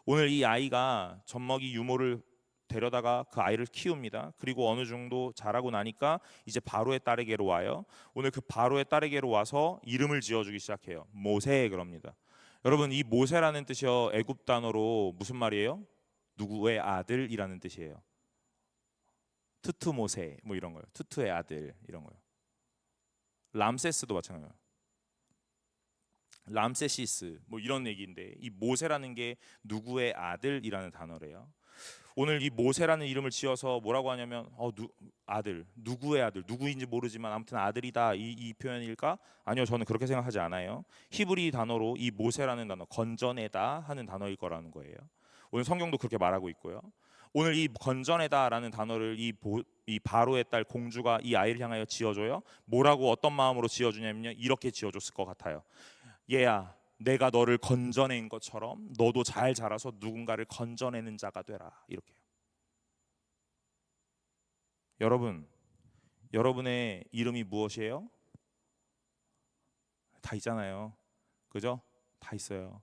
오늘 이 아이가 젖먹이 유모를 데려다가 그 아이를 키웁니다. 그리고 어느 정도 자라고 나니까 이제 바로의 딸에게로 와요. 오늘 그 바로의 딸에게로 와서 이름을 지어주기 시작해요. 모세 그럽니다. 여러분, 이 모세라는 뜻이요, 애굽 단어로 무슨 말이에요? 누구의 아들이라는 뜻이에요. 투투 모세 뭐 이런 거요. 투투의 아들 이런 거요. 람세스도 마찬가지예요. 람세시스 뭐 이런 얘기인데 이 모세라는 게 누구의 아들이라는 단어래요. 오늘 이 모세라는 이름을 지어서 뭐라고 하냐면 아들, 누구의 아들, 누구인지 모르지만 아무튼 아들이다 이 표현일까? 아니요, 저는 그렇게 생각하지 않아요. 히브리 단어로 이 모세라는 단어, 건져내다 하는 단어일 거라는 거예요. 오늘 성경도 그렇게 말하고 있고요. 오늘 이 건져내다라는 단어를 이 바로의 딸 공주가 이 아이를 향하여 지어줘요. 뭐라고, 어떤 마음으로 지어주냐면요, 이렇게 지어줬을 것 같아요. 얘야, 내가 너를 건져낸 것처럼 너도 잘 자라서 누군가를 건져내는 자가 되라. 이렇게요. 여러분, 여러분의 이름이 무엇이에요? 다 있잖아요. 그죠? 다 있어요.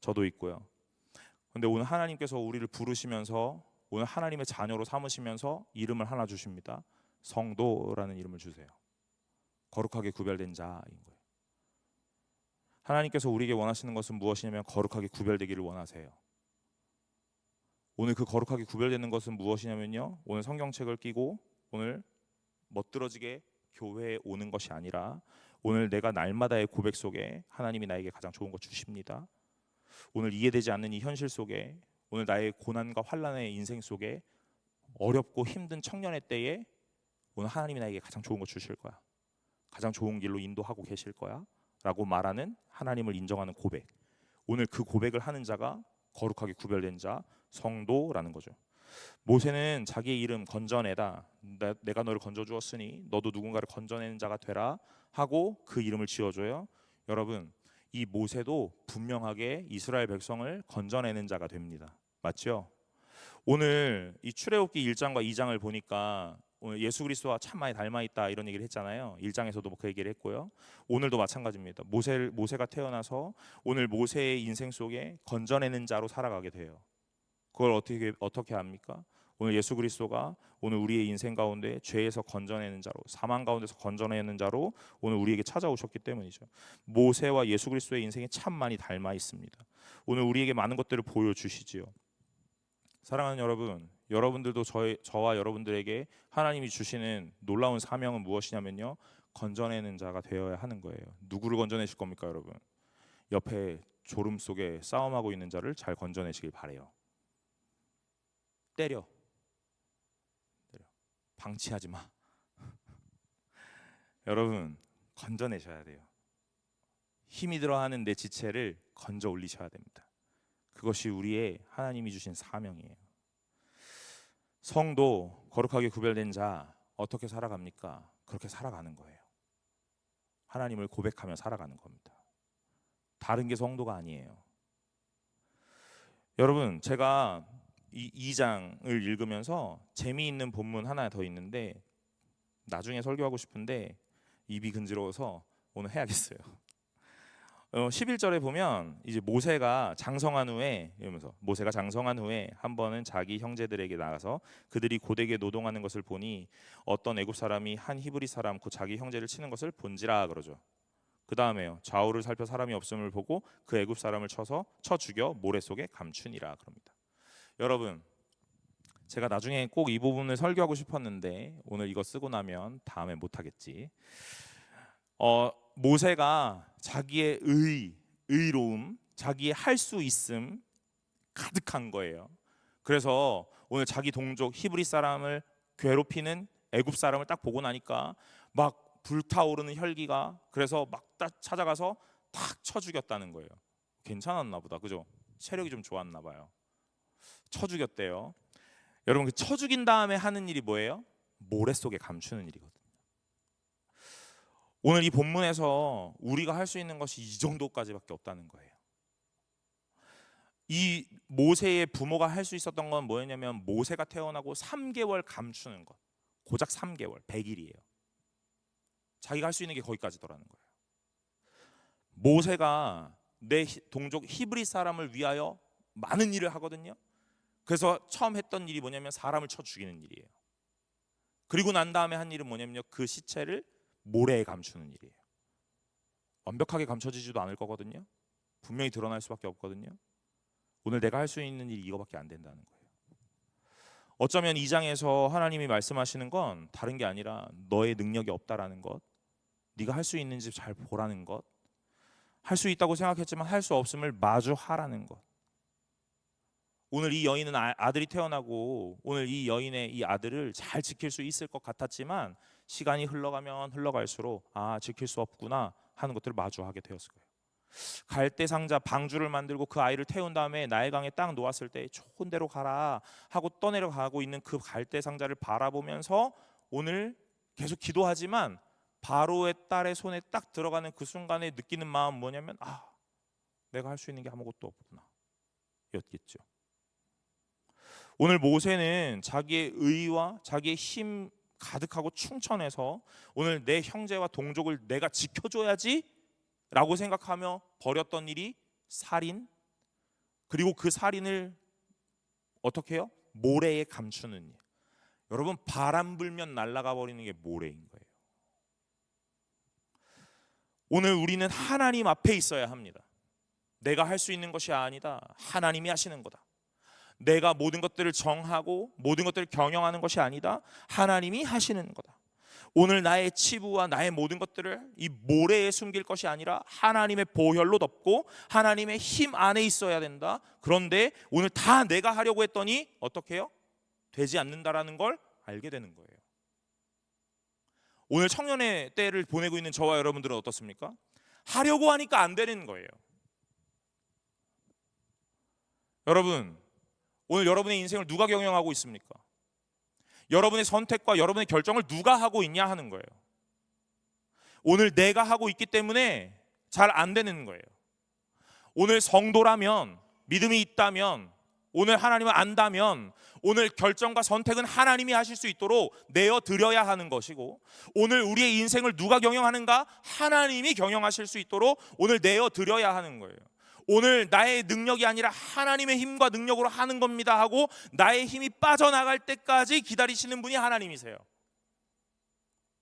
저도 있고요. 근데 오늘 하나님께서 우리를 부르시면서 오늘 하나님의 자녀로 삼으시면서 이름을 하나 주십니다. 성도라는 이름을 주세요. 거룩하게 구별된 자인 거예요. 하나님께서 우리에게 원하시는 것은 무엇이냐면 거룩하게 구별되기를 원하세요. 오늘 그 거룩하게 구별되는 것은 무엇이냐면요, 오늘 성경책을 끼고 오늘 멋들어지게 교회에 오는 것이 아니라 오늘 내가 날마다의 고백 속에 하나님이 나에게 가장 좋은 것 주십니다. 오늘 이해되지 않는 이 현실 속에, 오늘 나의 고난과 환난의 인생 속에, 어렵고 힘든 청년의 때에 오늘 하나님이 나에게 가장 좋은 것 주실 거야. 가장 좋은 길로 인도하고 계실 거야 라고 말하는, 하나님을 인정하는 고백. 오늘 그 고백을 하는 자가 거룩하게 구별된 자, 성도라는 거죠. 모세는 자기의 이름 건져내다, 내가 너를 건져주었으니 너도 누군가를 건져내는 자가 되라 하고 그 이름을 지어줘요. 여러분, 이 모세도 분명하게 이스라엘 백성을 건져내는 자가 됩니다. 맞죠? 오늘 이 출애굽기 1장과 2장을 보니까 오늘 예수 그리스도와 참 많이 닮아 있다 이런 얘기를 했잖아요. 1장에서도 그 얘기를 했고요. 오늘도 마찬가지입니다. 모세가 태어나서 오늘 모세의 인생 속에 건져내는 자로 살아가게 돼요. 그걸 어떻게 합니까? 오늘 예수 그리스도가 오늘 우리의 인생 가운데 죄에서 건져내는 자로, 사망 가운데서 건져내는 자로 오늘 우리에게 찾아오셨기 때문이죠. 모세와 예수 그리스도의 인생이 참 많이 닮아 있습니다. 오늘 우리에게 많은 것들을 보여주시지요. 사랑하는 여러분, 여러분들도 저와 여러분들에게 하나님이 주시는 놀라운 사명은 무엇이냐면요, 건져내는 자가 되어야 하는 거예요. 누구를 건져내실 겁니까, 여러분? 옆에 졸음 속에 싸움하고 있는 자를 잘 건져내시길 바래요. 때려. 방치하지 마. 여러분, 건져내셔야 돼요. 힘이 들어하는 내 지체를 건져 올리셔야 됩니다. 그것이 우리의 하나님이 주신 사명이에요. 성도, 거룩하게 구별된 자 어떻게 살아갑니까? 그렇게 살아가는 거예요. 하나님을 고백하며 살아가는 겁니다. 다른 게 성도가 아니에요. 여러분, 제가 이 2장을 읽으면서 재미있는 본문 하나 더 있는데 나중에 설교하고 싶은데 입이 근지러워서 오늘 해야겠어요. 11절에 보면 이제 모세가 장성한 후에 한 번은 자기 형제들에게 나가서 그들이 고되게 노동하는 것을 보니 어떤 애굽 사람이 한 히브리 사람 곧 자기 형제를 치는 것을 본지라 그러죠. 그 다음에요, 좌우를 살펴 사람이 없음을 보고 그 애굽 사람을 쳐 죽여 모래 속에 감추니라 그럽니다. 여러분, 제가 나중에 꼭 이 부분을 설교하고 싶었는데 오늘 이거 쓰고 나면 다음에 못하겠지. 모세가 자기의 의로움, 자기의 할 수 있음 가득한 거예요. 그래서 오늘 자기 동족 히브리 사람을 괴롭히는 애굽 사람을 딱 보고 나니까 막 불타오르는 혈기가, 그래서 막 찾아가서 탁 쳐 죽였다는 거예요. 괜찮았나 보다, 그죠? 체력이 좀 좋았나 봐요. 쳐 죽였대요. 여러분, 그 쳐 죽인 다음에 하는 일이 뭐예요? 모래 속에 감추는 일이거든요. 오늘 이 본문에서 우리가 할 수 있는 것이 이 정도까지밖에 없다는 거예요. 이 모세의 부모가 할 수 있었던 건 뭐였냐면 모세가 태어나고 3개월 감추는 것. 고작 3개월, 100일이에요. 자기가 할 수 있는 게 거기까지더라는 거예요. 모세가 내 동족 히브리 사람을 위하여 많은 일을 하거든요. 그래서 처음 했던 일이 뭐냐면 사람을 쳐 죽이는 일이에요. 그리고 난 다음에 한 일은 뭐냐면요, 그 시체를 모래에 감추는 일이에요. 완벽하게 감춰지지도 않을 거거든요. 분명히 드러날 수밖에 없거든요. 오늘 내가 할 수 있는 일이 이거밖에 안 된다는 거예요. 어쩌면 이 장에서 하나님이 말씀하시는 건 다른 게 아니라 너의 능력이 없다라는 것, 네가 할 수 있는지 잘 보라는 것, 할 수 있다고 생각했지만 할 수 없음을 마주하라는 것. 오늘 이 여인은 아들이 태어나고 오늘 이 여인의 이 아들을 잘 지킬 수 있을 것 같았지만 시간이 흘러가면 흘러갈수록 지킬 수 없구나 하는 것들을 마주하게 되었을 거예요. 갈대 상자 방주를 만들고 그 아이를 태운 다음에 나일강에 딱 놓았을 때 좋은 데로 가라 하고 떠내려가고 있는 그 갈대 상자를 바라보면서 오늘 계속 기도하지만 바로의 딸의 손에 딱 들어가는 그 순간에 느끼는 마음 뭐냐면 내가 할 수 있는 게 아무것도 없구나 였겠죠. 오늘 모세는 자기의 의와 자기의 힘 가득하고 충천해서 오늘 내 형제와 동족을 내가 지켜줘야지 라고 생각하며 벌였던 일이 살인, 그리고 그 살인을 어떻게 해요? 모래에 감추는 일. 여러분, 바람 불면 날아가 버리는 게 모래인 거예요. 오늘 우리는 하나님 앞에 있어야 합니다. 내가 할 수 있는 것이 아니다. 하나님이 하시는 거다. 내가 모든 것들을 정하고 모든 것들을 경영하는 것이 아니다. 하나님이 하시는 거다. 오늘 나의 치부와 나의 모든 것들을 이 모래에 숨길 것이 아니라 하나님의 보혈로 덮고 하나님의 힘 안에 있어야 된다. 그런데 오늘 다 내가 하려고 했더니 어떻게 해요? 되지 않는다라는 걸 알게 되는 거예요. 오늘 청년의 때를 보내고 있는 저와 여러분들은 어떻습니까? 하려고 하니까 안 되는 거예요. 여러분, 오늘 여러분의 인생을 누가 경영하고 있습니까? 여러분의 선택과 여러분의 결정을 누가 하고 있냐 하는 거예요. 오늘 내가 하고 있기 때문에 잘 안 되는 거예요. 오늘 성도라면, 믿음이 있다면 오늘 하나님을 안다면 오늘 결정과 선택은 하나님이 하실 수 있도록 내어드려야 하는 것이고, 오늘 우리의 인생을 누가 경영하는가? 하나님이 경영하실 수 있도록 오늘 내어드려야 하는 거예요. 오늘 나의 능력이 아니라 하나님의 힘과 능력으로 하는 겁니다 하고 나의 힘이 빠져나갈 때까지 기다리시는 분이 하나님이세요.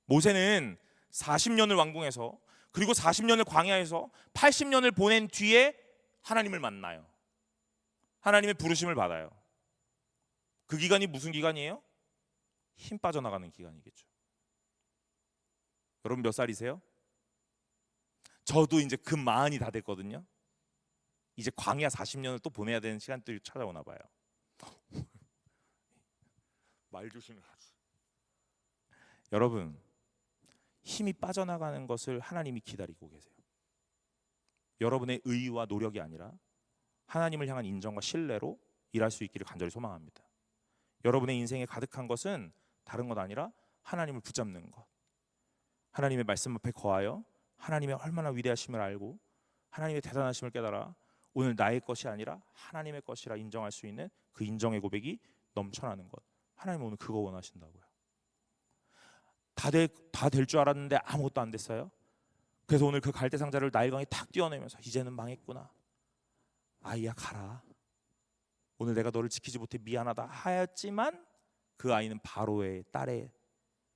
모세는 40년을 왕궁에서, 그리고 40년을 광야에서 80년을 보낸 뒤에 하나님을 만나요. 하나님의 부르심을 받아요. 그 기간이 무슨 기간이에요? 힘 빠져나가는 기간이겠죠. 여러분 몇 살이세요? 저도 이제 그 마흔이 다 됐거든요. 이제 광야 40년을 또 보내야 되는 시간들이 찾아오나 봐요. 말 조심해야지. 여러분, 힘이 빠져나가는 것을 하나님이 기다리고 계세요. 여러분의 의의와 노력이 아니라 하나님을 향한 인정과 신뢰로 일할 수 있기를 간절히 소망합니다. 여러분의 인생에 가득한 것은 다른 것 아니라 하나님을 붙잡는 것, 하나님의 말씀 앞에 거하여 하나님의 얼마나 위대하심을 알고 하나님의 대단하심을 깨달아 오늘 나의 것이 아니라 하나님의 것이라 인정할 수 있는 그 인정의 고백이 넘쳐나는 것. 하나님 오늘 그거 원하신다고요. 다 될 줄 알았는데 아무것도 안 됐어요. 그래서 오늘 그 갈대 상자를 나일강에 탁 띄워내면서 이제는 망했구나. 아이야 가라. 오늘 내가 너를 지키지 못해 미안하다 하였지만 그 아이는 바로의 딸에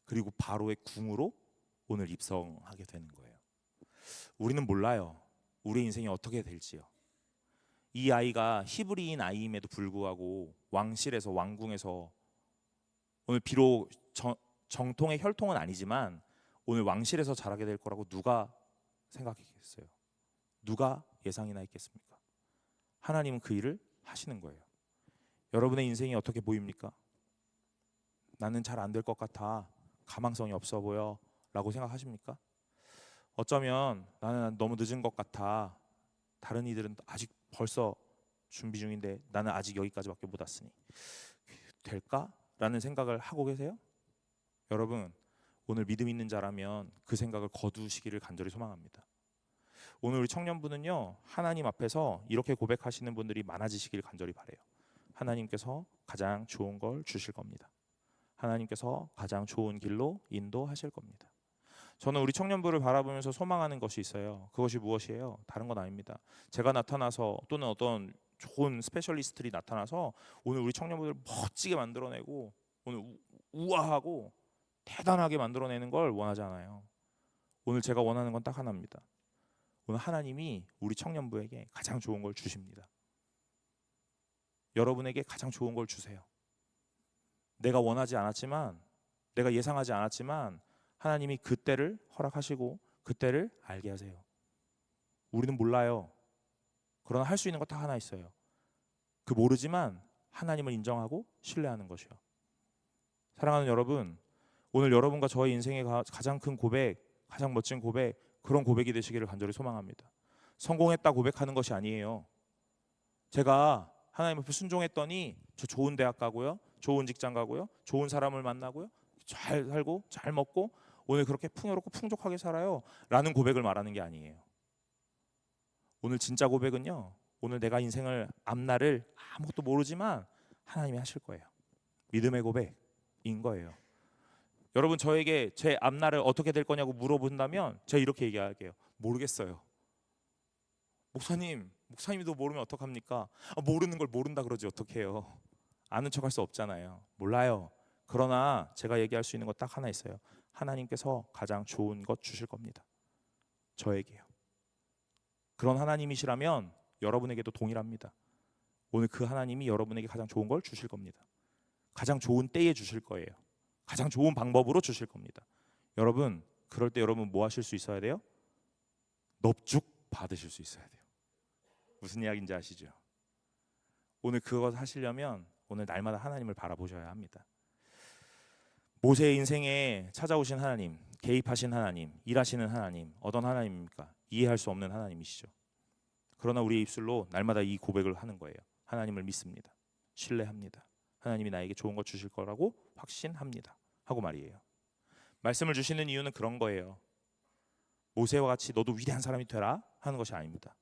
그리고 바로의 궁으로 오늘 입성하게 되는 거예요. 우리는 몰라요. 우리 인생이 어떻게 될지요. 이 아이가 히브리인 아이임에도 불구하고 왕실에서 왕궁에서 오늘 비록 정통의 혈통은 아니지만 오늘 왕실에서 자라게 될 거라고 누가 생각했겠어요? 누가 예상이나 했겠습니까? 하나님은 그 일을 하시는 거예요. 여러분의 인생이 어떻게 보입니까? 나는 잘 안 될 것 같아, 가망성이 없어 보여 라고 생각하십니까? 어쩌면 나는 너무 늦은 것 같아, 다른 이들은 아직 벌써 준비 중인데 나는 아직 여기까지밖에 못 왔으니 될까? 라는 생각을 하고 계세요? 여러분, 오늘 믿음 있는 자라면 그 생각을 거두시기를 간절히 소망합니다. 오늘 우리 청년부는요, 하나님 앞에서 이렇게 고백하시는 분들이 많아지시길 간절히 바라요. 하나님께서 가장 좋은 걸 주실 겁니다. 하나님께서 가장 좋은 길로 인도하실 겁니다. 저는 우리 청년부를 바라보면서 소망하는 것이 있어요. 그것이 무엇이에요? 다른 건 아닙니다. 제가 나타나서 또는 어떤 좋은 스페셜리스트들이 나타나서 오늘 우리 청년부들을 멋지게 만들어내고 오늘 우아하고 대단하게 만들어내는 걸 원하지 않아요. 오늘 제가 원하는 건 딱 하나입니다. 오늘 하나님이 우리 청년부에게 가장 좋은 걸 주십니다. 여러분에게 가장 좋은 걸 주세요. 내가 원하지 않았지만, 내가 예상하지 않았지만 하나님이 그때를 허락하시고 그때를 알게 하세요. 우리는 몰라요. 그러나 할 수 있는 거 다 하나 있어요. 그 모르지만 하나님을 인정하고 신뢰하는 것이요. 사랑하는 여러분, 오늘 여러분과 저의 인생의 가장 큰 고백, 가장 멋진 고백, 그런 고백이 되시기를 간절히 소망합니다. 성공했다 고백하는 것이 아니에요. 제가 하나님 앞에 순종했더니 저 좋은 대학 가고요, 좋은 직장 가고요, 좋은 사람을 만나고요, 잘 살고 잘 먹고 오늘 그렇게 풍요롭고 풍족하게 살아요 라는 고백을 말하는 게 아니에요. 오늘 진짜 고백은요, 오늘 내가 인생을 앞날을 아무것도 모르지만 하나님이 하실 거예요. 믿음의 고백인 거예요. 여러분, 저에게 제 앞날을 어떻게 될 거냐고 물어본다면 제가 이렇게 얘기할게요. 모르겠어요. 목사님도 모르면 어떡합니까? 모르는 걸 모른다 그러지 어떡해요. 아는 척할 수 없잖아요. 몰라요. 그러나 제가 얘기할 수 있는 것 딱 하나 있어요. 하나님께서 가장 좋은 것 주실 겁니다. 저에게요. 그런 하나님이시라면 여러분에게도 동일합니다. 오늘 그 하나님이 여러분에게 가장 좋은 걸 주실 겁니다. 가장 좋은 때에 주실 거예요. 가장 좋은 방법으로 주실 겁니다. 여러분, 그럴 때 여러분 뭐 하실 수 있어야 돼요? 넙죽 받으실 수 있어야 돼요. 무슨 이야기인지 아시죠? 오늘 그것 하시려면 오늘 날마다 하나님을 바라보셔야 합니다. 모세의 인생에 찾아오신 하나님, 개입하신 하나님, 일하시는 하나님, 어떤 하나님입니까? 이해할 수 없는 하나님이시죠. 그러나 우리의 입술로 날마다 이 고백을 하는 거예요. 하나님을 믿습니다. 신뢰합니다. 하나님이 나에게 좋은 것 주실 거라고 확신합니다. 하고 말이에요. 말씀을 주시는 이유는 그런 거예요. 모세와 같이 너도 위대한 사람이 되라 하는 것이 아닙니다.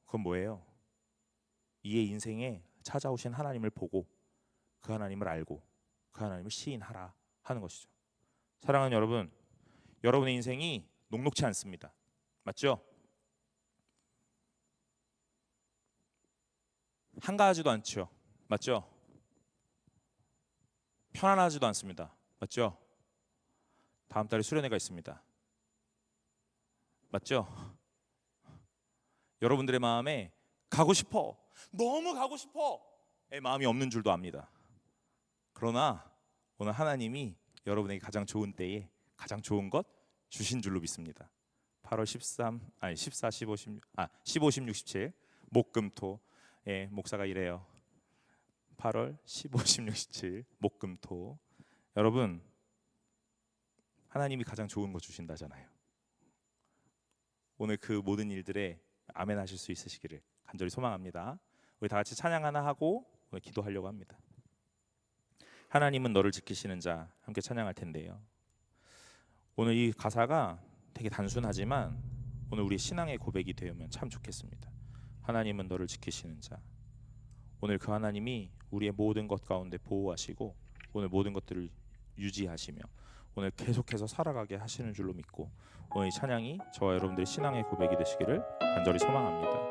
그건 뭐예요? 이의 인생에 찾아오신 하나님을 보고 그 하나님을 알고 그 하나님을 시인하라 하는 것이죠. 사랑하는 여러분, 여러분의 인생이 녹록치 않습니다. 맞죠? 한가하지도 않죠. 맞죠? 편안하지도 않습니다. 맞죠? 다음 달에 수련회가 있습니다. 맞죠? 여러분들의 마음에 가고 싶어, 너무 가고 싶어의 마음이 없는 줄도 압니다. 그러나 오늘 하나님이 여러분에게 가장 좋은 때에 가장 좋은 것 주신 줄로 믿습니다. 8월 14, 15, 16, 17 목금토 목사가 이래요. 8월 15, 16, 17 목금토. 여러분, 하나님이 가장 좋은 거 주신다잖아요. 오늘 그 모든 일들에 아멘 하실 수 있으시기를 간절히 소망합니다. 우리 다 같이 찬양 하나 하고 오늘 기도하려고 합니다. 하나님은 너를 지키시는 자, 함께 찬양할 텐데요. 오늘 이 가사가 되게 단순하지만 오늘 우리 신앙의 고백이 되면 참 좋겠습니다. 하나님은 너를 지키시는 자. 오늘 그 하나님이 우리의 모든 것 가운데 보호하시고 오늘 모든 것들을 유지하시며 오늘 계속해서 살아가게 하시는 줄로 믿고 오늘 이 찬양이 저와 여러분들의 신앙의 고백이 되시기를 간절히 소망합니다.